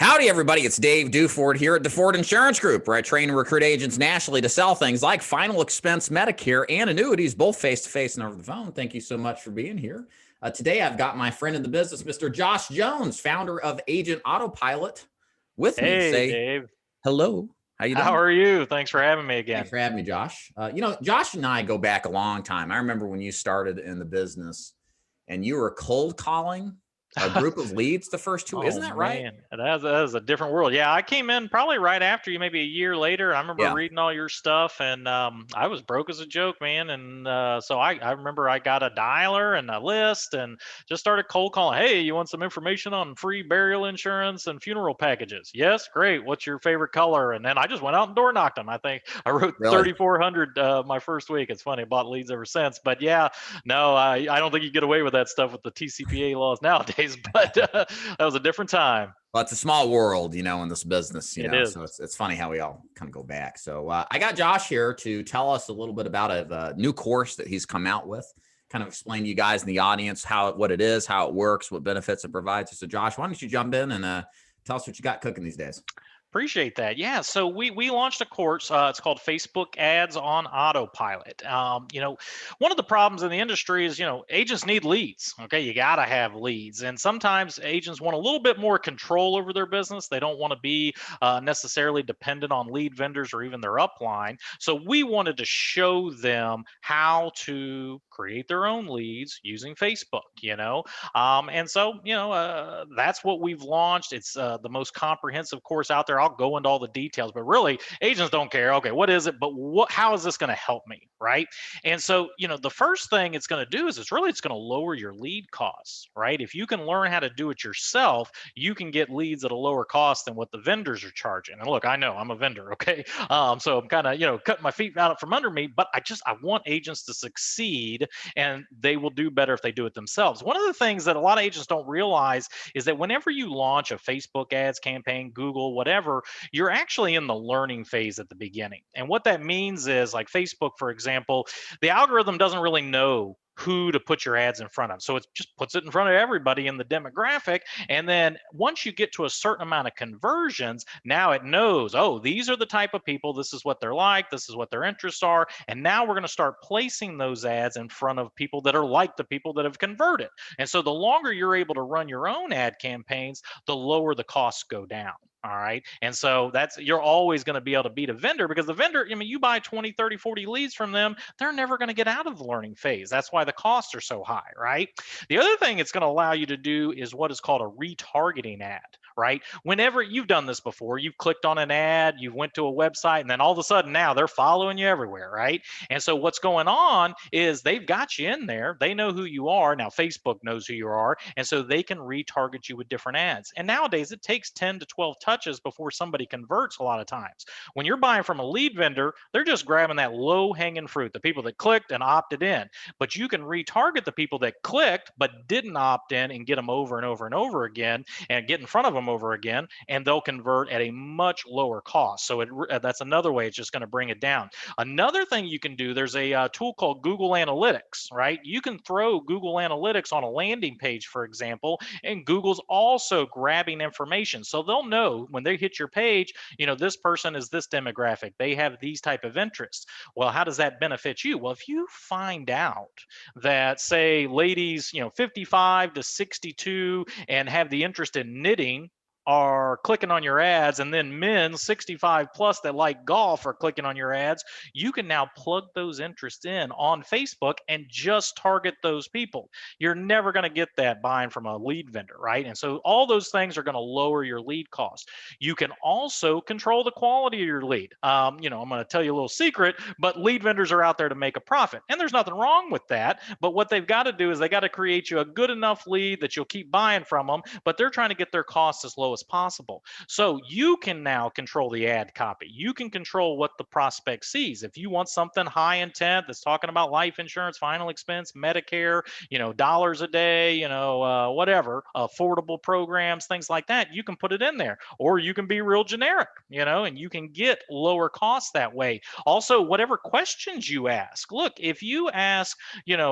Howdy, everybody. It's Dave Duford here at DeFord Insurance Group, where I train and recruit agents nationally to sell things like final expense Medicare and annuities, both face-to-face and over the phone. Thank you so much for being here. Today, I've got my friend in the business, Mr. Josh Jones, founder of Agent Autopilot, with me. Hey, Say Dave. hello. How you doing? How are you? Thanks for having me again. Thanks for having me, Josh. Josh and I go back a long time. I remember when you started in the business and you were cold calling a group of leads the first two. Isn't that right? Man, that is a different world. Yeah, I came in probably right after you, maybe a year later. I remember Yeah. reading all your stuff, and I was broke as a joke, man. And so I remember I got a dialer and a list and just started cold calling. Hey, you want some information on free burial insurance and funeral packages? Yes, great. What's your favorite color? And then I just went out and door knocked them. I think I wrote Really? 3,400 my first week. It's funny, I bought leads ever since. But yeah, no, I don't think you get away with that stuff with the TCPA laws nowadays. But that was a different time. Well, it's a small world, in this business, It is. so it's funny how we all kind of go back. So I got Josh here to tell us a little bit about a new course that he's come out with, kind of explain to you guys in the audience what it is, how it works, what benefits it provides. So Josh, why don't you jump in and tell us what you got cooking these days? Appreciate that. Yeah. So we launched a course. It's called Facebook Ads on Autopilot. One of the problems in the industry is, agents need leads. Okay. You got to have leads. And sometimes agents want a little bit more control over their business. They don't want to be necessarily dependent on lead vendors or even their upline. So we wanted to show them how to create their own leads using Facebook, that's what we've launched. It's the most comprehensive course out there. I'll go into all the details, but really agents don't care. Okay, what is it? But how is this going to help me? Right. And so, the first thing it's going to do is it's going to lower your lead costs, right? If you can learn how to do it yourself, you can get leads at a lower cost than what the vendors are charging. And look, I know I'm a vendor. Okay. So I'm kind of, cutting my feet out from under me, but I want agents to succeed, and they will do better if they do it themselves. One of the things that a lot of agents don't realize is that whenever you launch a Facebook ads campaign, Google, whatever, you're actually in the learning phase at the beginning. And what that means is, like Facebook, for example, the algorithm doesn't really know who to put your ads in front of. So it just puts it in front of everybody in the demographic. And then once you get to a certain amount of conversions, now it knows, oh, these are the type of people, this is what they're like, this is what their interests are. And now we're going to start placing those ads in front of people that are like the people that have converted. And so the longer you're able to run your own ad campaigns, the lower the costs go down. All right. And so you're always going to be able to beat a vendor, because the vendor, you buy 20, 30, 40 leads from them, they're never going to get out of the learning phase. That's why the costs are so high, right? The other thing it's going to allow you to do is what is called a retargeting ad, right? Whenever you've done this before, you've clicked on an ad, you went to a website, and then all of a sudden now they're following you everywhere, right? And so what's going on is they've got you in there. They know who you are. Now Facebook knows who you are. And so they can retarget you with different ads. And nowadays it takes 10 to 12 touches before somebody converts a lot of times. When you're buying from a lead vendor, they're just grabbing that low hanging fruit, the people that clicked and opted in. But you can retarget the people that clicked but didn't opt in and get them over and over and over again, and get in front of them over again, and they'll convert at a much lower cost. So that's another way it's just going to bring it down. Another thing you can do, there's a tool called Google Analytics, right? You can throw Google Analytics on a landing page, for example, and Google's also grabbing information. So they'll know when they hit your page, this person is this demographic, they have these type of interests. Well, how does that benefit you? Well, if you find out that, say, ladies 55 to 62 and have the interest in knitting are clicking on your ads, and then men 65 plus that like golf are clicking on your ads, you can now plug those interests in on Facebook and just target those people. You're never going to get that buying from a lead vendor, right? And so all those things are going to lower your lead cost. You can also control the quality of your lead. I'm going to tell you a little secret, but lead vendors are out there to make a profit, and there's nothing wrong with that. But what they've got to do is they got to create you a good enough lead that you'll keep buying from them, but they're trying to get their costs as low as possible. So you can now control the ad copy. You can control what the prospect sees. If you want something high intent that's talking about life insurance, final expense, Medicare, dollars a day, whatever, affordable programs, things like that, you can put it in there. Or you can be real generic, and you can get lower costs that way. Also, whatever questions you ask. Look, if you ask,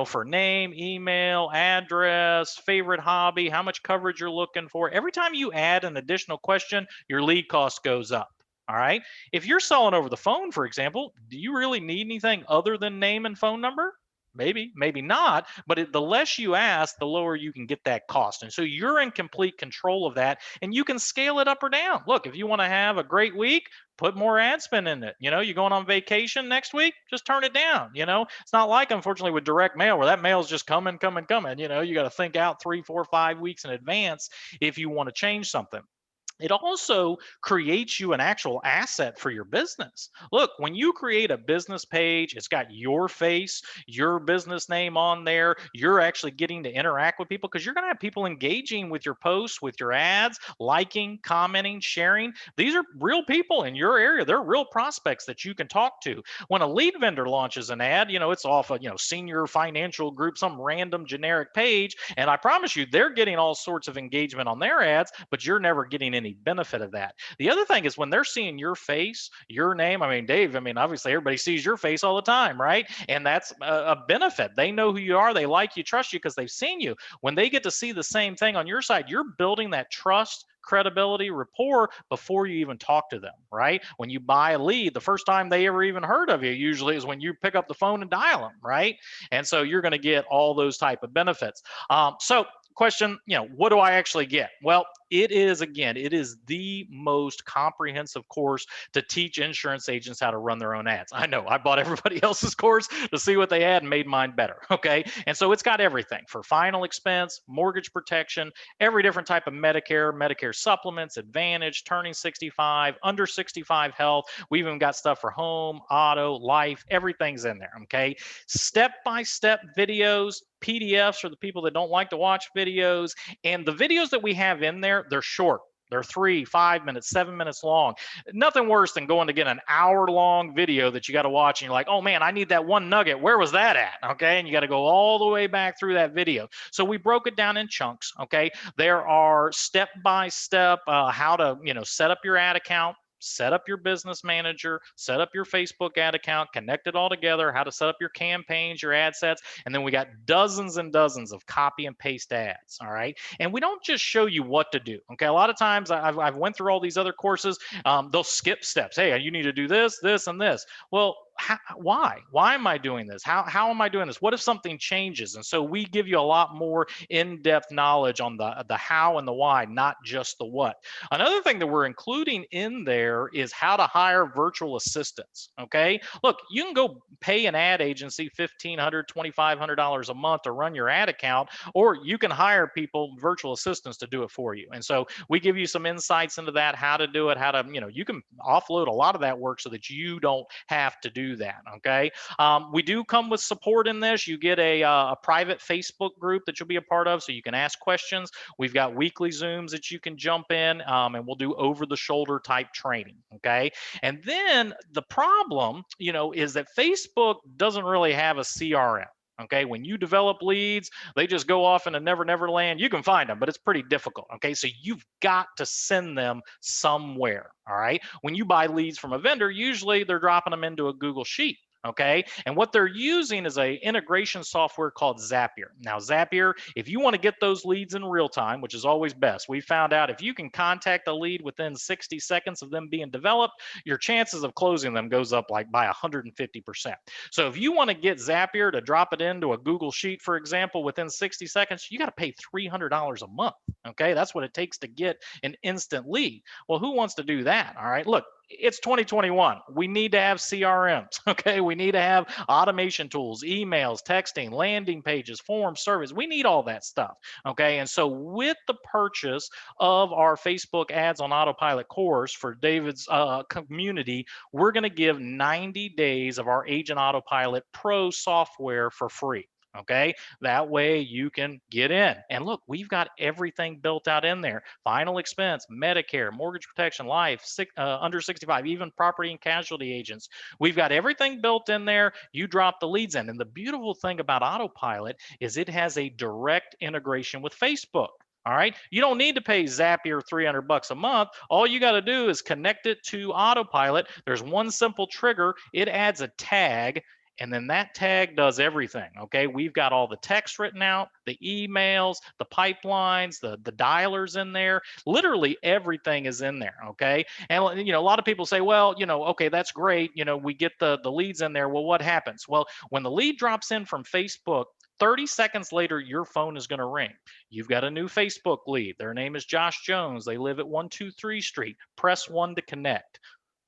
for name, email, address, favorite hobby, how much coverage you're looking for, every time you add an additional question, your lead cost goes up. All right. If you're selling over the phone, for example, do you really need anything other than name and phone number? Maybe, maybe not, but the less you ask, the lower you can get that cost. And so you're in complete control of that, and you can scale it up or down. Look, if you want to have a great week, put more ad spend in it. You're going on vacation next week, just turn it down. It's not like, unfortunately, with direct mail where that mail's just coming, coming, coming. You got to think out 3, 4, 5 weeks in advance if you want to change something. It also creates you an actual asset for your business. Look, when you create a business page, it's got your face, your business name on there. You're actually getting to interact with people because you're going to have people engaging with your posts, with your ads, liking, commenting, sharing. These are real people in your area. They're real prospects that you can talk to. When a lead vendor launches an ad, it's off a, senior financial group, some random generic page. And I promise you, they're getting all sorts of engagement on their ads, but you're never getting any benefit of that. The other thing is when they're seeing your face, your name. Dave, obviously everybody sees your face all the time, right? And that's a benefit. They know who you are. They like you, trust you because they've seen you. When they get to see the same thing on your side, you're building that trust, credibility, rapport before you even talk to them, right? When you buy a lead, the first time they ever even heard of you usually is when you pick up the phone and dial them, right? And so you're going to get all those type of benefits. So question, what do I actually get? Well, it is the most comprehensive course to teach insurance agents how to run their own ads. I know I bought everybody else's course to see what they had and made mine better. Okay. And so it's got everything for final expense, mortgage protection, every different type of Medicare supplements, Advantage, turning 65, under 65 health. We even got stuff for home, auto, life, everything's in there. Okay. Step-by-step videos, PDFs for the people that don't like to watch videos. And the videos that we have in there, they're short. They're 3, 5 minutes, 7 minutes long. Nothing worse than going to get an hour-long video that you got to watch and you're like, oh man, I need that one nugget. Where was that at? Okay, and you got to go all the way back through that video. So we broke it down in chunks. Okay, there are step-by-step how to set up your ad account, set up your business manager, set up your Facebook ad account, connect it all together, how to set up your campaigns, your ad sets, and then we got dozens and dozens of copy and paste ads. All right, and we don't just show you what to do. Okay, a lot of times I've went through all these other courses. They'll skip steps. Hey, you need to do this, this, and this. Well, why am I doing this? How am I doing this? What if something changes? And so we give you a lot more in-depth knowledge on the how and the why, not just the what. Another thing that we're including in there is how to hire virtual assistants. Okay, look, you can go pay an ad agency $1,500, $2,500 a month to run your ad account, or you can hire people, virtual assistants, to do it for you. And so we give you some insights into that, how to do it, how to you can offload a lot of that work so that you don't have to do that. Okay, we do come with support in this. You get a private Facebook group that you'll be a part of, so you can ask questions. We've got weekly Zooms that you can jump in, and we'll do over-the-shoulder type training. Okay, and then the problem, is that Facebook doesn't really have a CRM. Okay, when you develop leads, they just go off in a never land. You can find them, but it's pretty difficult. Okay, so you've got to send them somewhere. All right, when you buy leads from a vendor, usually they're dropping them into a Google Sheet. Okay, and what they're using is a integration software called Zapier. Now, Zapier, if you want to get those leads in real time, which is always best, we found out if you can contact a lead within 60 seconds of them being developed, your chances of closing them goes up like by 150%. So if you want to get Zapier to drop it into a Google Sheet, for example, within 60 seconds, you got to pay $300 a month. Okay, that's what it takes to get an instant lead. Well, who wants to do that? All right, look, it's 2021. We need to have CRMs. Okay, we need to have automation tools, emails, texting, landing pages, forms, surveys. We need all that stuff. Okay, and so with the purchase of our Facebook Ads on Autopilot course for David's community, we're going to give 90 days of our Agent Autopilot Pro software for free. Okay, that way you can get in. And look, we've got everything built out in there. Final expense, Medicare, mortgage protection, life, under 65, even property and casualty agents. We've got everything built in there. You drop the leads in. And the beautiful thing about Autopilot is it has a direct integration with Facebook. All right, you don't need to pay Zapier $300 a month. All you got to do is connect it to Autopilot. There's one simple trigger. It adds a tag, And then that tag does everything. Okay. We've got all the text written out, the emails, the pipelines, the dialers in there. Literally everything is in there. Okay. And a lot of people say, well, okay, that's great. We get the leads in there. Well, what happens? Well, when the lead drops in from Facebook, 30 seconds later, your phone is going to ring. You've got a new Facebook lead. Their name is Josh Jones. They live at 123 Street. Press 1 to connect.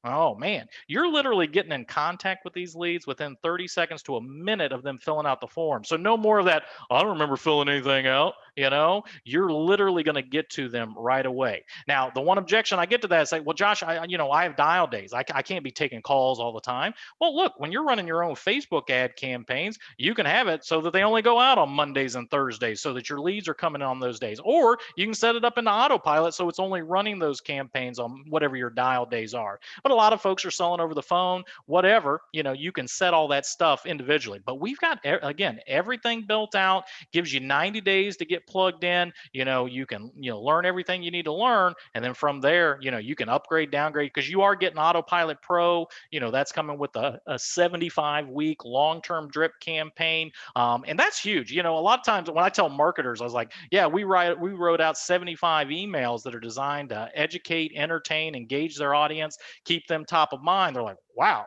Oh man, you're literally getting in contact with these leads within 30 seconds to a minute of them filling out the form. So no more of that, I don't remember filling anything out. You're literally going to get to them right away. Now, the one objection I get to that is like, well, Josh, I have dial days. I can't be taking calls all the time. Well, look, when you're running your own Facebook ad campaigns, you can have it so that they only go out on Mondays and Thursdays so that your leads are coming on those days. Or you can set it up into autopilot so it's only running those campaigns on whatever your dial days are. But a lot of folks are selling over the phone, whatever. You can set all that stuff individually. But we've got, again, everything built out, gives you 90 days to get plugged in. You can learn everything you need to learn, and then from there, you can upgrade, downgrade, because you are getting Autopilot Pro. That's coming with a 75-week long-term drip campaign, and that's huge. A lot of times when I tell marketers, I was like, yeah, we wrote out 75 emails that are designed to educate, entertain, engage their audience, keep them top of mind. They're like, wow,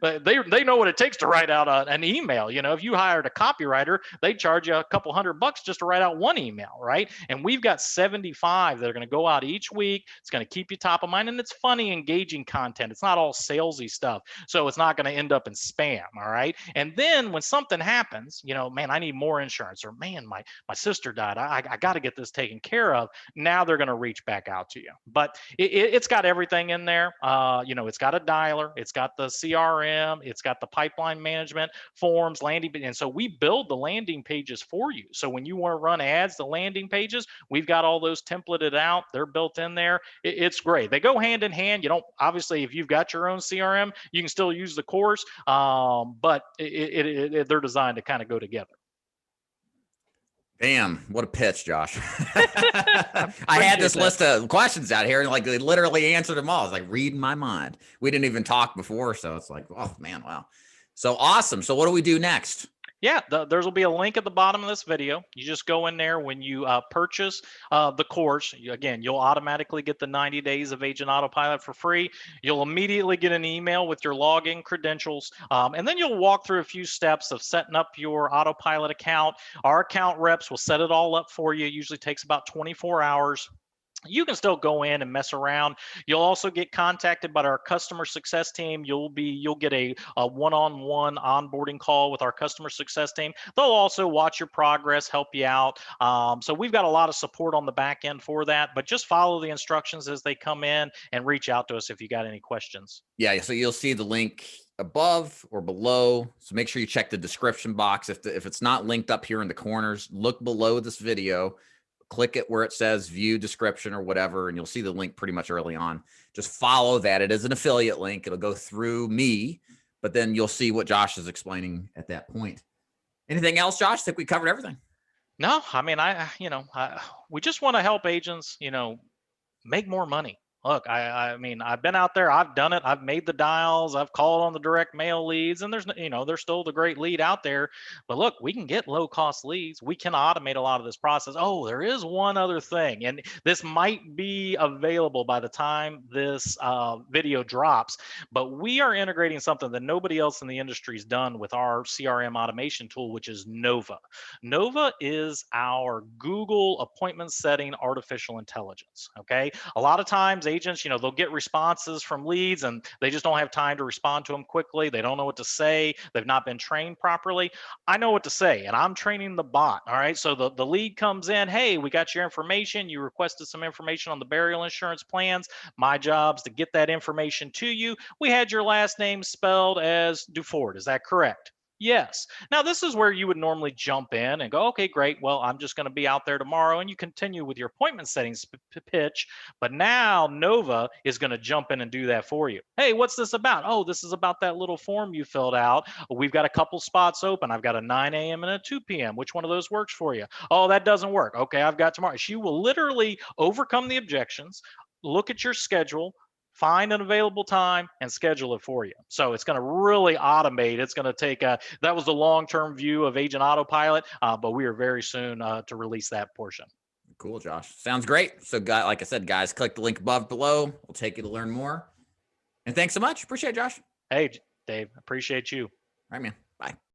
they know what it takes to write out an email. If you hired a copywriter, they charge you a couple $100 just to write out one email, right? And we've got 75 that are going to go out each week. It's going to keep you top of mind, and it's funny, engaging content. It's not all salesy stuff, so it's not going to end up in spam. All right. And then when something happens, man, I need more insurance, or man, my sister died. I got to get this taken care of. Now they're going to reach back out to you. But it's got everything in there. It's got a dialer. It's got the CRM, it's got the pipeline management, forms, landing, and so we build the landing pages for you. So when you want to run ads, the landing pages, we've got all those templated out. They're built in there. It's great. They go hand in hand. Obviously, if you've got your own CRM, you can still use the course, but they're designed to kind of go together. Damn, what a pitch, Josh. I had this list of questions out here, and like they literally answered them all. It's like reading my mind. We didn't even talk before, so it's like, oh man, wow. So awesome. So what do we do next? Yeah, there's will be a link at the bottom of this video. You just go in there when you purchase the course. Again, you'll automatically get the 90 days of Agent Autopilot for free. You'll immediately get an email with your login credentials, and then you'll walk through a few steps of setting up your Autopilot account. Our account reps will set it all up for you. It usually takes about 24 hours. You can still go in and mess around. You'll also get contacted by our customer success team. You'll get a one-on-one onboarding call with our customer success team. They'll also watch your progress, help you out. So we've got a lot of support on the back end for that, but just follow the instructions as they come in and reach out to us if you got any questions. Yeah, so you'll see the link above or below. So make sure you check the description box. If it's not linked up here in the corners, look below this video. Click it where it says view description or whatever, and you'll see the link pretty much early on. Just follow that. It is an affiliate link. It'll go through me, but then you'll see what Josh is explaining at that point. Anything else, Josh? I think we covered everything. No, I mean, we just want to help agents, make more money. Look, I mean, I've been out there, I've done it, I've made the dials, I've called on the direct mail leads, and there's still the great lead out there. But look, we can get low cost leads. We can automate a lot of this process. Oh, there is one other thing, and this might be available by the time this video drops, but we are integrating something that nobody else in the industry's done with our CRM automation tool, which is Nova. Nova is our Google appointment setting artificial intelligence. Okay. A lot of times agents, they'll get responses from leads and they just don't have time to respond to them quickly. They don't know what to say. They've not been trained properly. I know what to say, and I'm training the bot. All right. So the lead comes in. Hey, we got your information. You requested some information on the burial insurance plans. My job's to get that information to you. We had your last name spelled as Duford. Is that correct? Yes. Now, this is where you would normally jump in and go, okay, great. Well, I'm just going to be out there tomorrow, and you continue with your appointment settings pitch. But now Nova is going to jump in and do that for you. Hey, what's this about? Oh, this is about that little form you filled out. We've got a couple spots open. I've got a 9 a.m. and a 2 p.m. Which one of those works for you? Oh, that doesn't work. Okay, I've got tomorrow. She will literally overcome the objections, look at your schedule, find an available time and schedule it for you. So it's going to really automate. It's going to take that was the long-term view of Agent Autopilot, but we are very soon to release that portion. Cool, Josh. Sounds great. So, like I said, guys, click the link above below. We'll take you to learn more. And thanks so much. Appreciate it, Josh. Hey, Dave, appreciate you. All right, man. Bye.